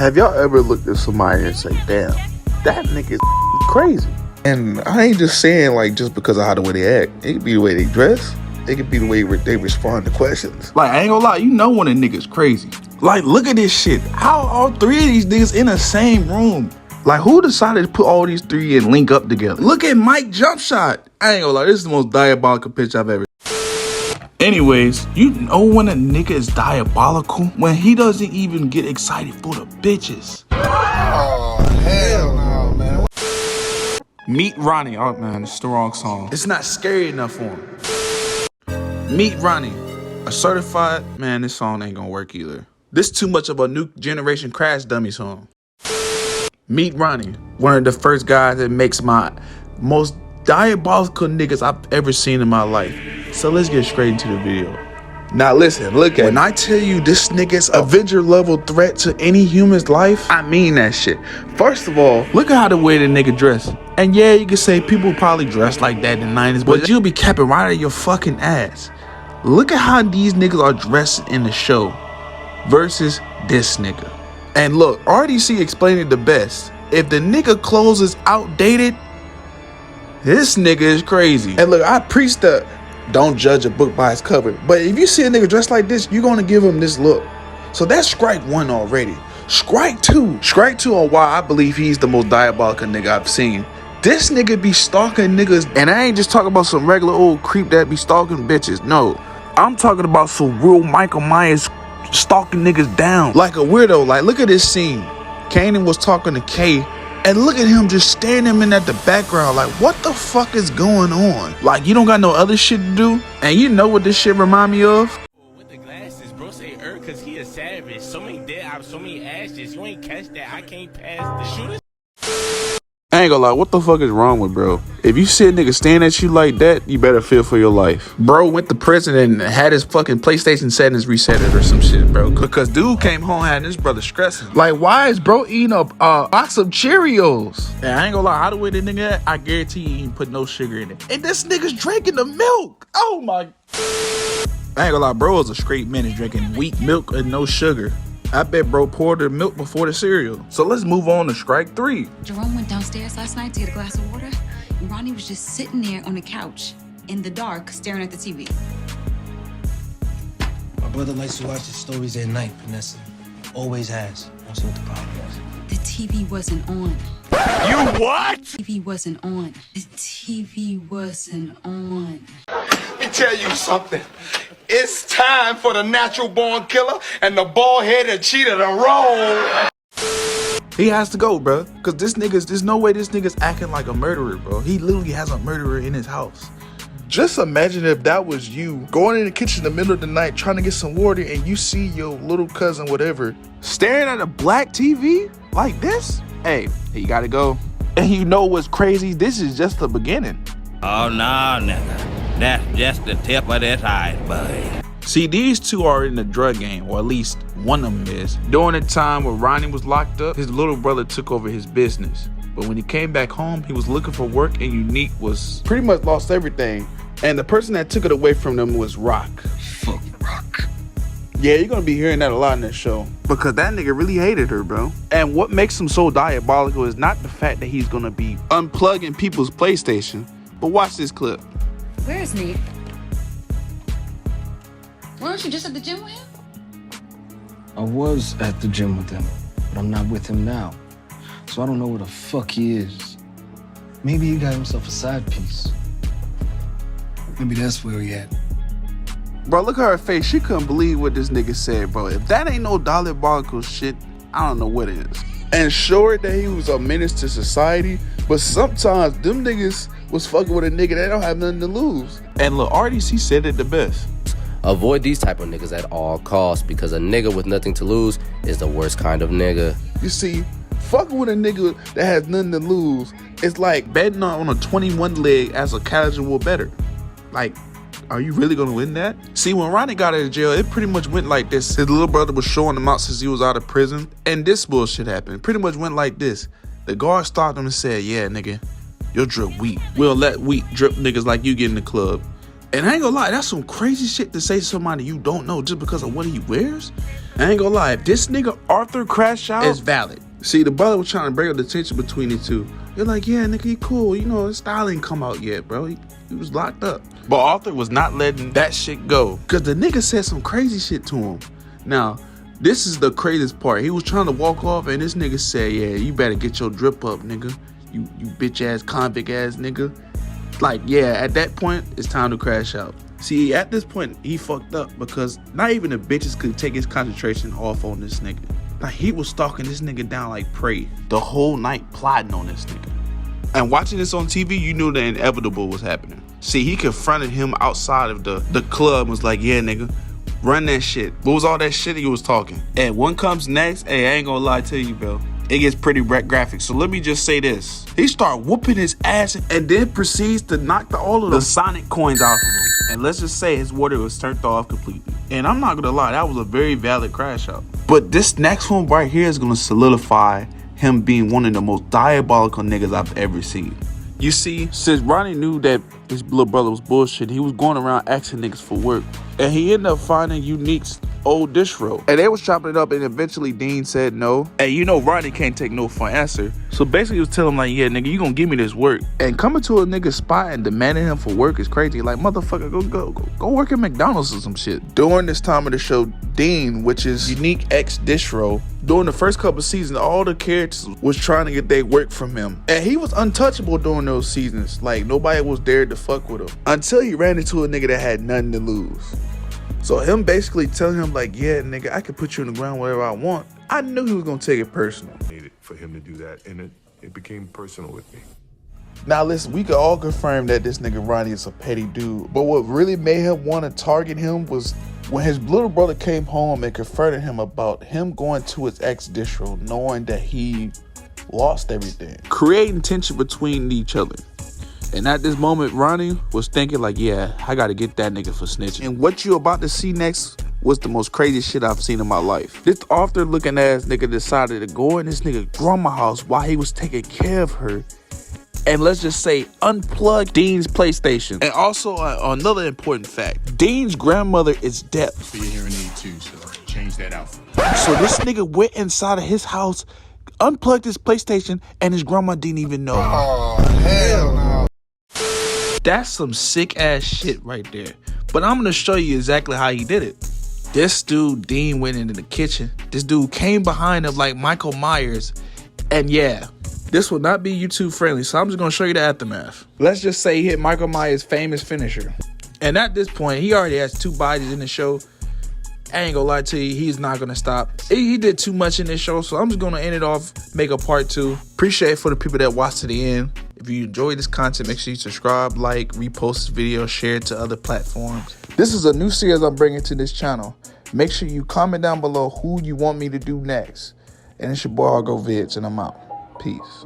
Have y'all ever looked at somebody and say, damn, that nigga is crazy? And I ain't just saying like just because of how the way they act. It could be the way they dress. It could be the way they respond to questions. Like, I ain't gonna lie, you know when a nigga's crazy. Like, look at this shit. How all three of these niggas in the same room? Like, who decided to put all these three and link up together? Look at Mike jump shot. I ain't gonna lie, this is the most diabolical picture I've ever seen. Anyways, you know when a nigga is diabolical? When he doesn't even get excited for the bitches. Oh, hell no, man. Meet Ronnie. Oh man, it's the wrong song. It's not scary enough for him. Meet Ronnie. A certified, man, this song ain't gonna work either. This too much of a new generation crash dummy song. Meet Ronnie. One of the first guys that makes my most diabolical niggas I've ever seen in my life. So let's get straight into the video. Now listen, look at when I tell you this nigga's Avenger level threat to any human's life, I mean that shit. First of all, look at how the way the nigga dressed. And yeah, you can say people probably dressed like that in the 90s, but you'll be capping right out of your fucking ass. Look at how these niggas are dressed in the show versus this nigga. And look, RDC explained it the best. If the nigga clothes is outdated, this nigga is crazy. And look, I preach the don't judge a book by its cover. But if you see a nigga dressed like this, you're gonna give him this look. So that's strike one already. Strike two. Strike two on why I believe he's the most diabolical nigga I've seen. This nigga be stalking niggas. And I ain't just talking about some regular old creep that be stalking bitches. No, I'm talking about some real Michael Myers stalking niggas down. Like a weirdo. Like, look at this scene. Kanan was talking to Kay. And look at him just staring him in at the background like, what the fuck is going on? Like, you don't got no other shit to do? And you know what this shit remind me of? With the glasses, bro say cause he a savage. So many dead eyes, so many ashes. You ain't catch that, I can't pass the shooter. I ain't gonna lie, what the fuck is wrong with bro? If you see a nigga staring at you like that, you better fear for your life. Bro went to prison and had his fucking PlayStation settings reset or some shit, bro. Because dude came home and his brother stressing. Like, why is bro eating a box of Cheerios? And I ain't gonna lie, how the way the nigga at, I guarantee he ain't put no sugar in it. And this nigga's drinking the milk. Oh my. I ain't gonna lie, bro is a straight menace drinking weak milk and no sugar. I bet bro poured the milk before the cereal. So let's move on to strike three. Jerome went downstairs last night to get a glass of water, and Ronnie was just sitting there on the couch in the dark staring at the TV. My brother likes to watch his stories at night, Vanessa. Always has. I don't see what the problem is. The TV wasn't on. You what? TV wasn't on. The TV wasn't on. Let me tell you something. It's time for the natural born killer and the bald-headed cheater to roll. He has to go, bro. Cause there's no way this nigga's acting like a murderer, bro. He literally has a murderer in his house. Just imagine if that was you going in the kitchen in the middle of the night trying to get some water and you see your little cousin, whatever, staring at a black TV like this. Hey, you gotta go. And you know what's crazy? This is just the beginning. Oh no, nigga. That's just the tip of this iceberg. See, these two are in the drug game, or at least one of them is. During the time where Ronnie was locked up, his little brother took over his business. But when he came back home, he was looking for work, and Unique was pretty much lost everything. And the person that took it away from them was Rock. Fuck Rock. Yeah, you're gonna be hearing that a lot in this show. Because that nigga really hated her, bro. And what makes him so diabolical is not the fact that he's gonna be unplugging people's PlayStation. But watch this clip. Where's Nate? Weren't you just at the gym with him? I was at the gym with him, but I'm not with him now. So I don't know where the fuck he is. Maybe he got himself a side piece. Maybe that's where he at. Bro, look at her face. She couldn't believe what this nigga said, bro. If that ain't no diabolical shit, I don't know what it is. And sure that he was a menace to society, but sometimes them niggas was fucking with a nigga that don't have nothing to lose. And look, RDC said it the best. Avoid these type of niggas at all costs, because a nigga with nothing to lose is the worst kind of nigga. You see, fucking with a nigga that has nothing to lose, it's like betting on a 21 leg as a casual bettor. Like, are you really gonna win that? See, when Ronnie got out of jail, it pretty much went like this. His little brother was showing him out since he was out of prison, and this bullshit happened. Pretty much went like this. The guard stopped him and said, yeah, nigga, you'll drip wheat. We'll let wheat drip niggas like you get in the club. And I ain't gonna lie, that's some crazy shit to say to somebody you don't know just because of what he wears. I ain't gonna lie, if this nigga Arthur crash out, it's valid. See, the brother was trying to break up the tension between the two. You're like, yeah, nigga, he cool. You know, his style ain't come out yet, bro. He was locked up. But Arthur was not letting that shit go. Because the nigga said some crazy shit to him. Now, this is the craziest part. He was trying to walk off and this nigga said, yeah, you better get your drip up, nigga. You bitch ass, convict ass nigga. Like, yeah, at that point, it's time to crash out. See, at this point, he fucked up because not even the bitches could take his concentration off on this nigga. Like, he was stalking this nigga down like prey the whole night, plotting on this nigga. And watching this on TV, you knew the inevitable was happening. See, he confronted him outside of the club and was like, yeah, nigga, run that shit. What was all that shit he was talking? And what comes next, hey, I ain't gonna lie to you, bro. It gets pretty graphic. So let me just say this. He started whooping his ass and then proceeds to knock all of the Sonic coins off of him. And let's just say his water was turned off completely. And I'm not gonna lie, that was a very valid crash out. But this next one right here is gonna solidify him being one of the most diabolical niggas I've ever seen. You see, since Ronnie knew that his little brother was bullshit, he was going around asking niggas for work. And he ended up finding Unique's old distro. And they was chopping it up and eventually Dean said no. And you know Ronnie can't take no for an answer. So basically he was telling him like, yeah, nigga, you gonna give me this work. And coming to a nigga's spot and demanding him for work is crazy. Like, motherfucker, go work at McDonald's or some shit. During this time of the show, Dean, which is Unique X distro, during the first couple seasons, all the characters was trying to get their work from him. And he was untouchable during those seasons. Like, nobody was there to fuck with him. Until he ran into a nigga that had nothing to lose. So him basically telling him like, yeah, nigga, I can put you in the ground wherever I want. I knew he was gonna take it personal. Needed for him to do that, and it became personal with me. Now listen, we could all confirm that this nigga Ronnie is a petty dude. But what really made him want to target him was when his little brother came home and confronted him about him going to his ex distro, knowing that he lost everything. Creating tension between each other. And at this moment, Ronnie was thinking like, yeah, I gotta get that nigga for snitching. And what you about to see next was the most crazy shit I've seen in my life. This Arthur looking ass nigga decided to go in this nigga grandma's house while he was taking care of her. And let's just say unplug Dean's PlayStation. And also another important fact, Dean's grandmother is deaf. For your hearing aid too, so change that out. So this nigga went inside of his house, unplugged his PlayStation, and his grandma didn't even know. Oh, hell no. That's some sick ass shit right there. But I'm gonna show you exactly how he did it. This dude, Dean, went into the kitchen. This dude came behind him like Michael Myers. And yeah, this will not be YouTube friendly, so I'm just gonna show you the aftermath. Let's just say he hit Michael Myers' famous finisher. And at this point, he already has 2 bodies in the show. I ain't gonna lie to you, he's not gonna stop. He did too much in this show, so I'm just gonna end it off, make a part 2. Appreciate it for the people that watched to the end. If you enjoyed this content, make sure you subscribe, like, repost this video, share it to other platforms. This is a new series I'm bringing to this channel. Make sure you comment down below who you want me to do next. And it's your boy, I'll go Veeze, and I'm out. Peace.